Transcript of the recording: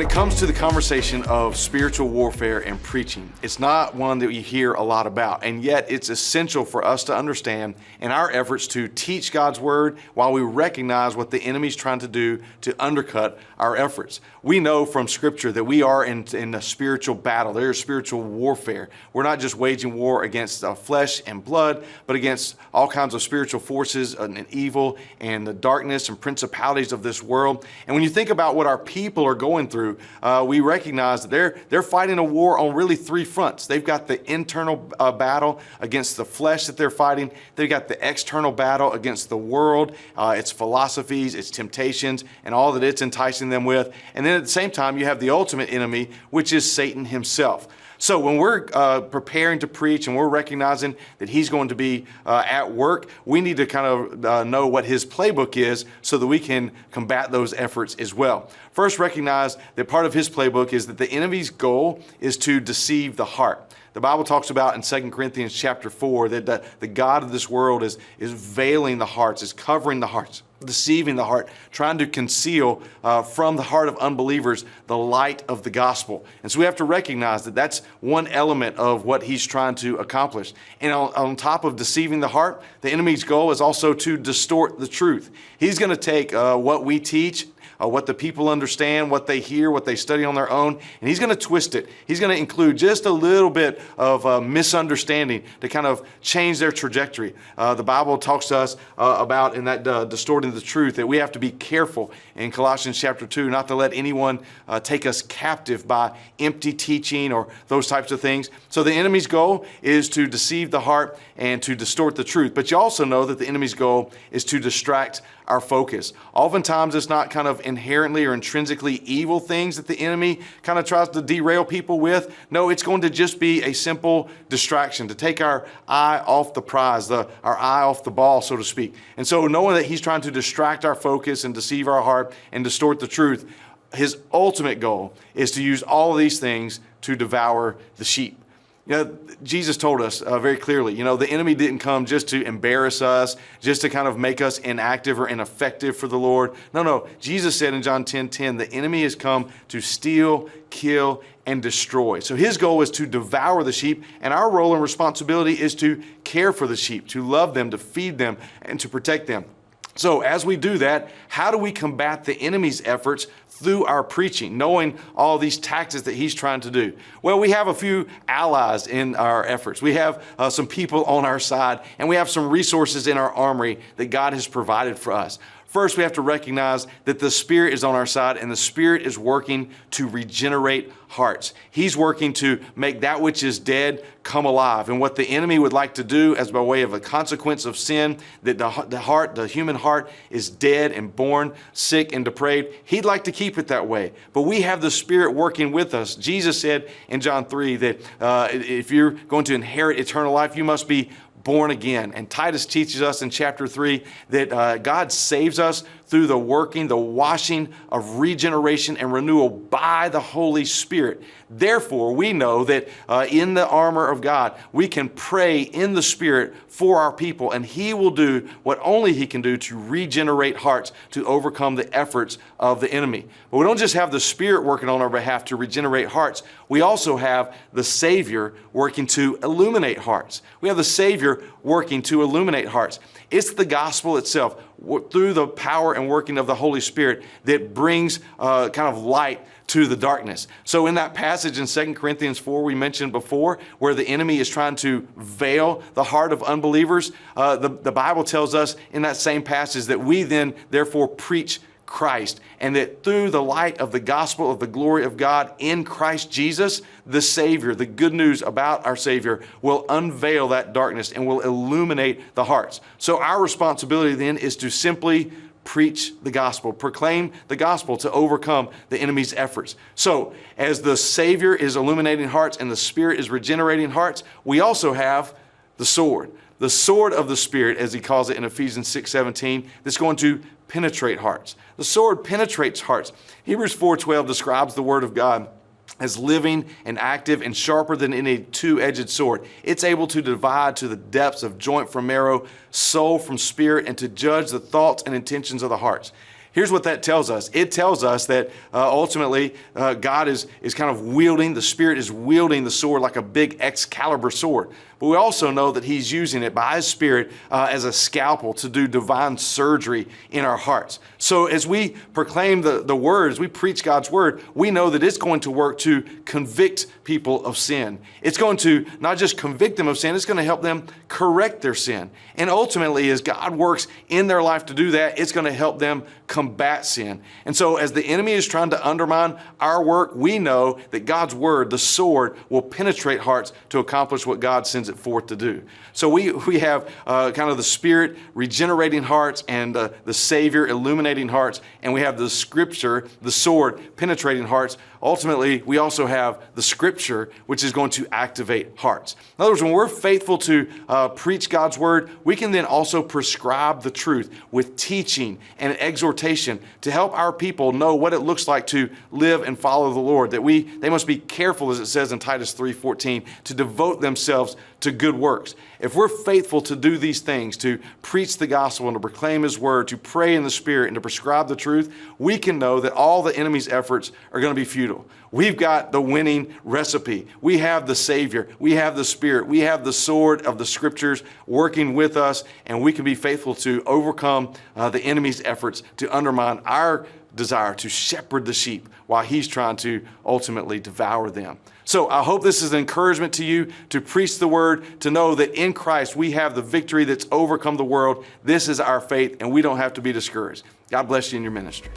When it comes to the conversation of spiritual warfare and preaching, it's not one that you hear a lot about, and yet it's essential for us to understand in our efforts to teach God's word while we recognize what the enemy's trying to do to undercut our efforts. We know from Scripture that we are in a spiritual battle. There is spiritual warfare. We're not just waging war against flesh and blood, but against all kinds of spiritual forces and evil and the darkness and principalities of this world. And when you think about what our people are going through, we recognize that they're fighting a war on really three fronts. They've got the internal battle against the flesh that they're fighting. They've got the external battle against the world, its philosophies, its temptations, and all that it's enticing them with. And then at the same time, you have the ultimate enemy, which is Satan himself. So when we're preparing to preach and we're recognizing that he's going to be at work, we need to kind of know what his playbook is so that we can combat those efforts as well. First, recognize that part of his playbook is that the enemy's goal is to deceive the heart. The Bible talks about in 2 Corinthians chapter 4 that the God of this world is veiling the hearts, is covering the hearts, deceiving the heart, trying to conceal from the heart of unbelievers the light of the gospel. And so we have to recognize that that's one element of what he's trying to accomplish. And on top of deceiving the heart, the enemy's goal is also to distort the truth. He's going to take what we teach, what the people understand, what they hear, what they study on their own, and he's going to twist it. He's going to include just a little bit of misunderstanding to kind of change their trajectory. The Bible talks to us about in that distorting the truth that we have to be careful in Colossians chapter 2 not to let anyone take us captive by empty teaching or those types of things. So the enemy's goal is to deceive the heart and to distort the truth. But you also know that the enemy's goal is to distract our focus. Oftentimes it's not kind of inherently or intrinsically evil things that the enemy kind of tries to derail people with. No, it's going to just be a simple distraction to take our eye off the prize, our eye off the ball, so to speak. And so knowing that he's trying to distract our focus and deceive our heart and distort the truth, his ultimate goal is to use all of these things to devour the sheep. You know, Jesus told us very clearly, the enemy didn't come just to embarrass us, just to kind of make us inactive or ineffective for the Lord. No. Jesus said in John 10:10, the enemy has come to steal, kill, and destroy. So his goal is to devour the sheep, and our role and responsibility is to care for the sheep, to love them, to feed them, and to protect them. So as we do that, how do we combat the enemy's efforts through our preaching, knowing all these tactics that he's trying to do? Well, we have a few allies in our efforts. We have some people on our side, and we have some resources in our armory that God has provided for us. First, we have to recognize that the Spirit is on our side, and the Spirit is working to regenerate hearts. He's working to make that which is dead come alive. And what the enemy would like to do as by way of a consequence of sin, that the human heart is dead and born sick and depraved, he'd like to keep it that way. But we have the Spirit working with us. Jesus said in John 3 that if you're going to inherit eternal life, you must be born again. And Titus teaches us in chapter 3 that God saves us through the washing of regeneration and renewal by the Holy Spirit. Therefore, we know that in the armor of God, we can pray in the Spirit for our people, and he will do what only he can do to regenerate hearts, to overcome the efforts of the enemy. But we don't just have the Spirit working on our behalf to regenerate hearts. We also have the Savior working to illuminate hearts. We have the Savior working to illuminate hearts. It's the gospel itself, through the power and working of the Holy Spirit, that brings kind of light to the darkness. So in that passage in 2 Corinthians 4 we mentioned before, where the enemy is trying to veil the heart of unbelievers, the Bible tells us in that same passage that we then therefore preach Christ, and that through the light of the gospel of the glory of God in Christ Jesus, the Savior, the good news about our Savior, will unveil that darkness and will illuminate the hearts. So our responsibility then is to simply preach the gospel, proclaim the gospel to overcome the enemy's efforts. So as the Savior is illuminating hearts and the Spirit is regenerating hearts, we also have the sword of the Spirit, as he calls it in Ephesians 6:17, that's going to penetrate hearts. The sword penetrates hearts. Hebrews 4:12 describes the word of God as living and active and sharper than any two-edged sword. It's able to divide to the depths of joint from marrow, soul from spirit, and to judge the thoughts and intentions of the hearts. Here's what that tells us. It tells us that ultimately God is kind of wielding, the Spirit is wielding the sword like a big Excalibur sword. But we also know that He's using it by His Spirit as a scalpel to do divine surgery in our hearts. So as we proclaim the word, as we preach God's word, we know that it's going to work to convict people of sin. It's going to not just convict them of sin, it's going to help them correct their sin. And ultimately, as God works in their life to do that, it's going to help them combat sin. And so as the enemy is trying to undermine our work, we know that God's word, the sword, will penetrate hearts to accomplish what God sends it forth to do. So we have kind of the Spirit regenerating hearts and the Savior illuminating hearts, and we have the Scripture, the sword, penetrating hearts. Ultimately, we also have the Scripture, which is going to activate hearts. In other words, when we're faithful to preach God's word, we can then also prescribe the truth with teaching and exhortation to help our people know what it looks like to live and follow the Lord. That they must be careful, as it says in Titus 3:14, to devote themselves to good works. If we're faithful to do these things, to preach the gospel and to proclaim His word, to pray in the Spirit and to prescribe the truth, we can know that all the enemy's efforts are going to be futile. We've got the winning recipe. We have the Savior. We have the Spirit. We have the sword of the Scriptures working with us, and we can be faithful to overcome the enemy's efforts to undermine our desire to shepherd the sheep while he's trying to ultimately devour them. So I hope this is an encouragement to you to preach the word, to know that in Christ we have the victory that's overcome the world. This is our faith, and we don't have to be discouraged. God bless you in your ministry.